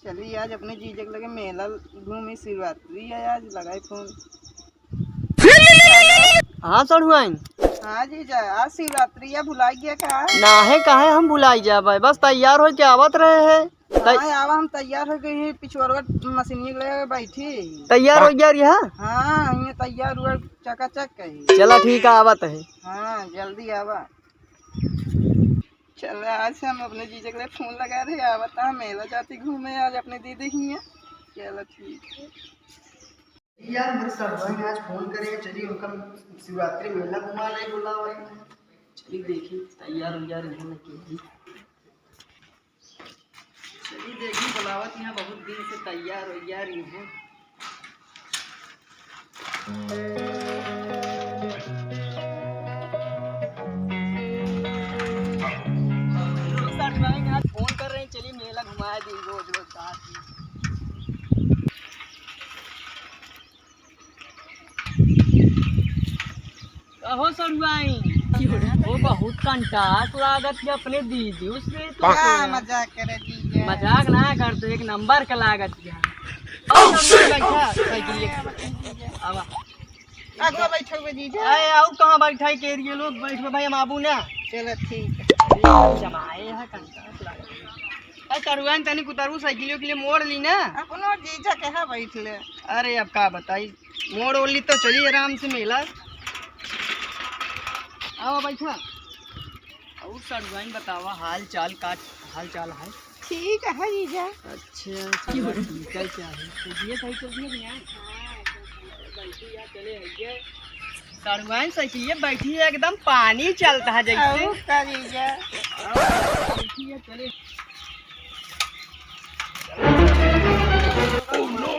चलिए आज अपने जीजा के लगे मेला घूमी, शिवरात्रि है आज, लगाए फोन। हाँ सर हुआ हाँ जीजा आज शिवरात्रि है, भुला गया क्या? ना है कहे हम भुलाई जाए, बस तैयार हो के आवत रहे हैं। हाँ आवा हम तैयार हो गए, पिछुआ मशीनिया के लगे बैठी। तैयार हो गया रिहा? हाँ ये तैयार हुआ चकाचक कही। चला ठीक है आवत है। हाँ जल्दी आवा। चल आज से हम अपने जीजा के लिए फोन लगा रहे, आवता मेला जाती घूमे आज अपने दीदी ही है। चलो ठीक है यार मेरे सर भाई आज फोन करेंगे, चलिए उनका शिवरात्रि मेला घुमा ले बुला हुआ है। चलिए देखिए तैयार हो जा रही है। चलिए देखिए बुलावत यहाँ बहुत दिन से तैयार हो जा रही है। आज फोन कर रहे हैं, चलिए मेला घुमाया दी रोज रोज साथ ही। कहो सरुआई वो बहुत कंटास लागत है अपने दीदी उससे तो मजाक करे जीजा, मजाक ना कर तो एक नंबर का लागत है। आओ बैठे हुए जीजा। आओ कहाँ बैठा के लिए लोग बैठ भाई हम आबू ना। चलो ठीक है जमाए है कंटास लागत। सरुआई तनी कुतरू साइकिलियों के लिए मोड़ ली ना अपनो जीजा कहाँ बैठ ले। अरे अब का बताई मोड़ ओढ़ ली तो चलिए आराम से मेला। आओ बैठा और सरुआई बतावा हाल चाल का हाल चाल है? ठीक है जीजा। अच्छा ठीक है क्या है तो ये सही चल रही है बैठी या चले आइए। सरुआई साइकिल बैठी है एकदम पानी चलता है जैसे जीजा। बैठी है चले।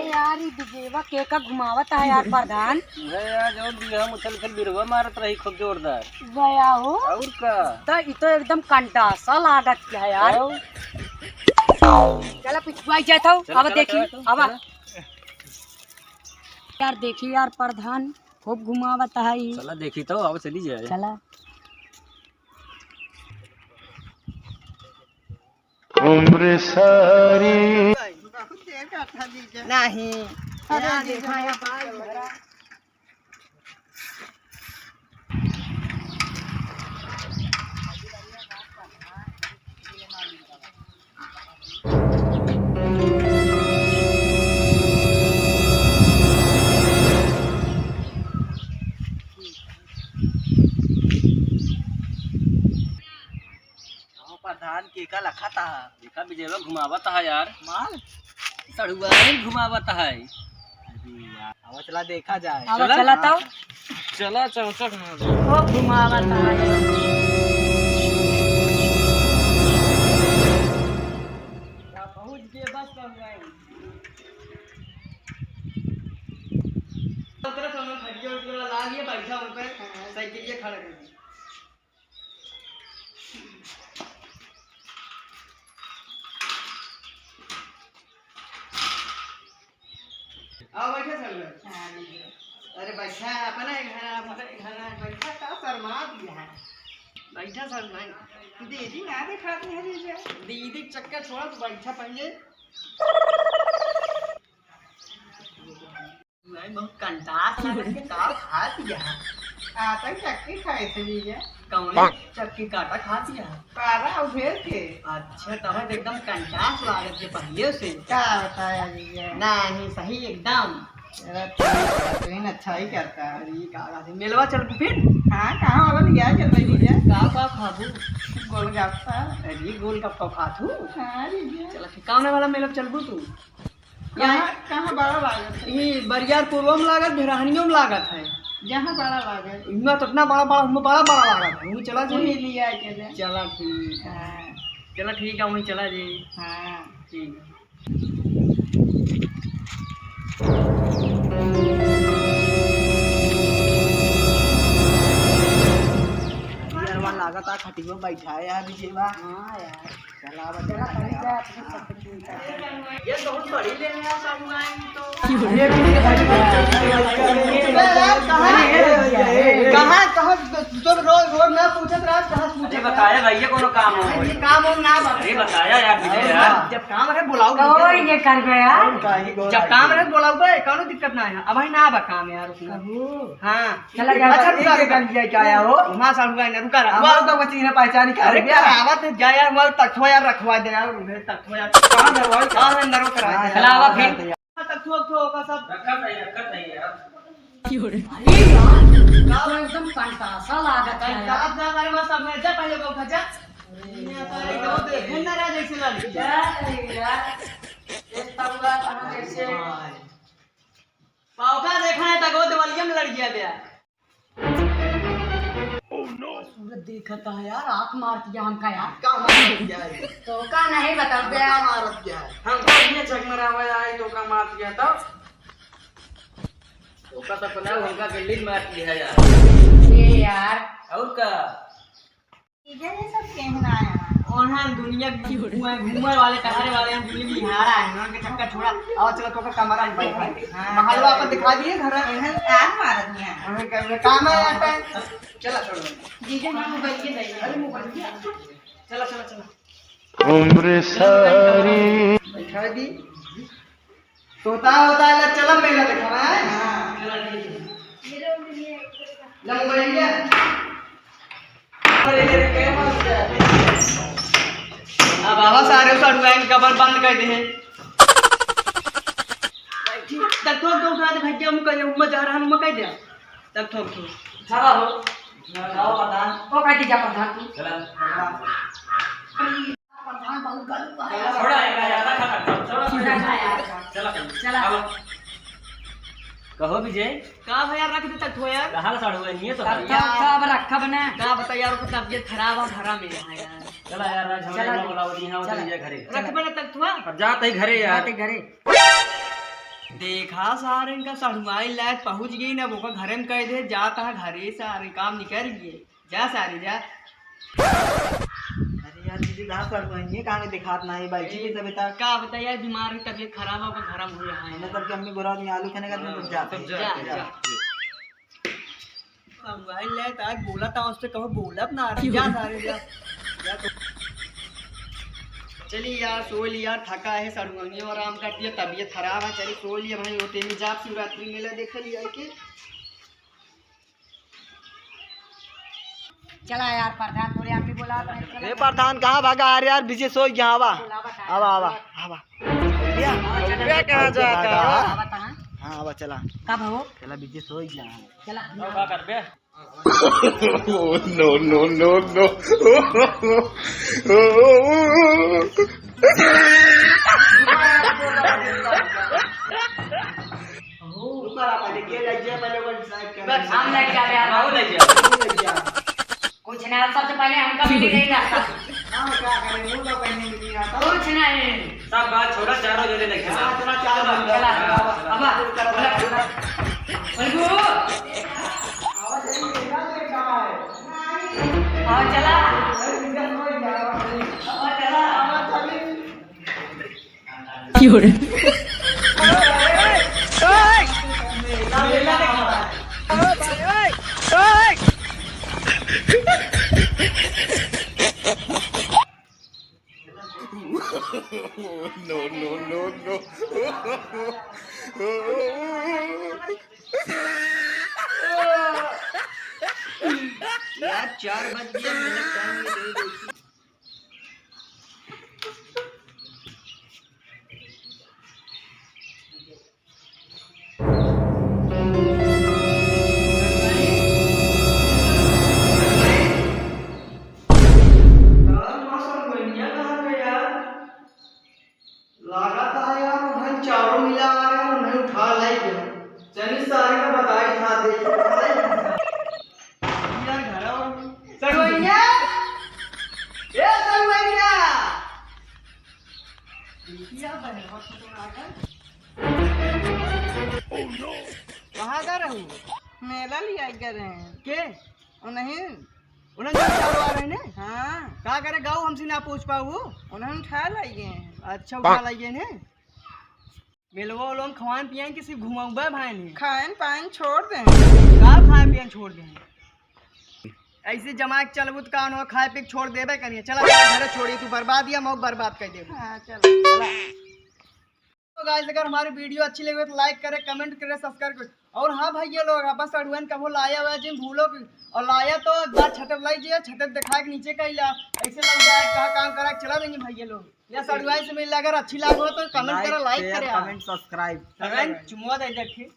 यार ये विजयवा के का घुमावत है यार प्रधान। यार जो बिरवा मुछल खल बिरवा मारत रही खूब जोरदार। गया हो और का तो ये तो एकदम कंटासा लागत क्या है यार। चला पिछुआ जाए था अब देखी अब यार देखी यार प्रधान खूब घुमावत है। चला देखी तो अब चली जाए। चला उम्र सारी बहुत देर का था जीजा। नहीं अरे देखा है प्रधान के का लखा था देखा विजयवा घुमावत है यार। माल सड़ुआ घुमावत है। अब चला देखा जाए। अब चला तो चला चौचक खूब घुमावत है। पहुंच गए बस बैठा साइकिल खड़ा कर आओ बैठे सर। अरे बैठा अपना घर बैठा का शर्मा दिया है बैठा सर भाई दीदी ना दिखाती है जीजा। दीदी चक्कर छोड़ा तो बैठा पहले बहुत कंटास लगा का खा दिया आता चक्की खाए थे जीजा। कौन चक्की काटा खा दिया पारा उभेर के। अच्छा तब एकदम कंटास लागत है पहले से। क्या बताया जीजा? नहीं सही एकदम। चलो ठीक है, तो अच्छा ही करता है। अरे का मेलवा चल फिर। हाँ कहाँ वाला लिया चल रही जीजा? का खाबू गोलगप्पा। अरे गोलगप्पा खाथू। हाँ जीजा। चल ठिकाने वाला मेला चलबू तू। कहाँ बड़ा लागत है? ये बरियारपुरवा में लागत भेराहनियों में लागत है। जहाँ बड़ा लागत इनमें तो इतना बड़ा बड़ा उनमें बड़ा बड़ा लागत है वहीं चला वही जी। लिया चले। चला ठीक हाँ चला ठीक है वहीं चला जी। हाँ ठीक लागत आ खटियो बैठा है यार विजयवा। हाँ यार चला चला कहीं जाए अपने सब कुछ ये बहुत बड़ी ले लिया सामुआई तो कहाँ कहाँ तुम रोज रोज ना पूछत रहा कहाँ पूछे बताया भैया कोनो काम हो ये काम काम हो ना अरे बताया यार विजय यार। जब काम रहे बुलाओ तो ये कर गया जब काम रहे बुलाओ कौनो दिक्कत ना है अब भाई ना बा काम यार उसमें हाँ चला जा अच्छा रुका रुका क्या आया हो वहाँ साल रुका ना रुका रहा तो बच्ची ने पहचानी कर अरे क्या आवत है जा यार मैं तख्तो यार रखवा दे यार तख्तो यार कहां है वो कहां है अंदर करा दे चला आवा फिर तख्तो का सब रखत नहीं यार। तो एकदम कंटासा लागत है यार। आप ना करे मैं सब में जा पहले को खजा ये सारे तो देखे ना रहा जैसे लड़ी पाव का देखा है तक वो दिवालिया में लड़ गया बे सूरज देखता है यार आंख मार दिया हमका यार का मार जाए तो का नहीं बता दे मारत जाए हम तो ये झगमरा हुआ आए तो का मार दिया तब ओका तो पना उनका बिल्डिंग मार दिया यार। ये यार और का ये सब कहना है और हम दुनिया घूमर वाले टहरे वाले हम दुनिया में हारा है ना के चक्कर छोड़ा और चलो तो का कमरा में बैठ महल वापस दिखा दिए घर इन्हें आग मारत है हमें काम है यहाँ पे चला छोड़ जीजा जी मोबाइल के दे अरे मोबाइल चला चला चला उम्र सारी बैठा दी तोता होता है चला मेला दिखा है चला ठीक है ला मोबाइल लिया अरे ये क्या मत अब बाबा सारे सड़वाइन कबर बंद कर दे तक तो उठा दे भैया हम कहे उम्म जा रहा हम कह दे तक तो खड़ा हो जाओ पता ओ काटी जा प्रधान तू चला प्रधान बहुत गलत है छोड़ा यार रखा चला चला चला कहो विजय का भैया रख दे तक तो यार कहाँ साड़ हुआ नहीं है तो तब तब रखा बना का बता यार को तबीयत खराब है घरा में है यार चला यार आज चला हमें बोला होती है चला। विजय घरे रख बना तक तो अब जाते ही घरे यार। जाते घरे देखा सारे इनका सड़ुआई लायक पहुंच गई ना वो घरे में कह दे जाता है घरे सारे काम निकल गए जा सारे जा अरे यार दीदी कहां पर है कहां में दिखात नहीं भाई जी तब तक का बता यार बीमार है तबीयत खराब है घर में हो रहा है मतलब कि अम्मी गोरा में आलू खाने का तुम जाते जा सड़ुआई लायक आज बोला था उससे कहो बोला ना जा सारे जा चलिए यार सो लिया थका है सड़ुआई और आराम कर दिया तबीयत खराब है चलिए सो लिया भाई होते नहीं जा शिवरात्रि मेला देख लिया के चला यार प्रधान तोरे आके बोला ए प्रधान कहां भागा आ यार विजय सो गया आवा आवा आवा आवा भैया कहां जाता हां आवा चला कब हो चला विजय सो गया चला का कर बे no no no no रुका पहले के जाइए पहले को डिसाइड कर हम लेके जा यार आओ ले जा कुछ नहीं सबसे पहले हमका मीटिंग नहीं रखता हां क्या करें मुंह तो कहने नहीं आता कुछ नहीं सब बात छोड़ा चारों जने देखे हां चला चला चला अब बलगू आओ चला no no no no यार 4 बज गए मिनट टाइम में दे दो चारों मिला आ रहे हैं और नहीं उठा लाइक चलिए सारे का बताई था दे यार घर और सगवैया ए सगवैया क्या बने हो कहां जा रहे हो मेला लिया गए हैं के नहीं उन्हें चारों आ रहे ने हाँ का करे गाँव हमसे ना पूछ पाऊ उन्हें उठा लाइए हैं अच्छा उठा लाइए ने मिलवा लोग खवान पियान किसी घुमाऊबा भाई ने खान पान छोड़ दें का खान पियान छोड़ दें ऐसे जमा के चलबू तो कान हो खाए पी के छोड़ देबे करिए चला घरे छोड़ी तू बर्बाद या मौक बर्बाद कर दे। तो गाइस अगर हमारी वीडियो अच्छी लगे तो लाइक करे कमेंट करे सब्सक्राइब करे। और हाँ भाई ये लोग बस अड़ुअन कबो लाया हुआ जिन भूलो की और लाया तो एक बार छतप लाई जी छतप दिखा के नीचे कैला ऐसे लग जाए कहा काम करा के चला देंगे भाई ये लोग या सड़ुआई से मिल अगर अच्छी लागो तो कमेंट करे लाइक करे कमेंट सब्सक्राइब चुमवा दे देखिए।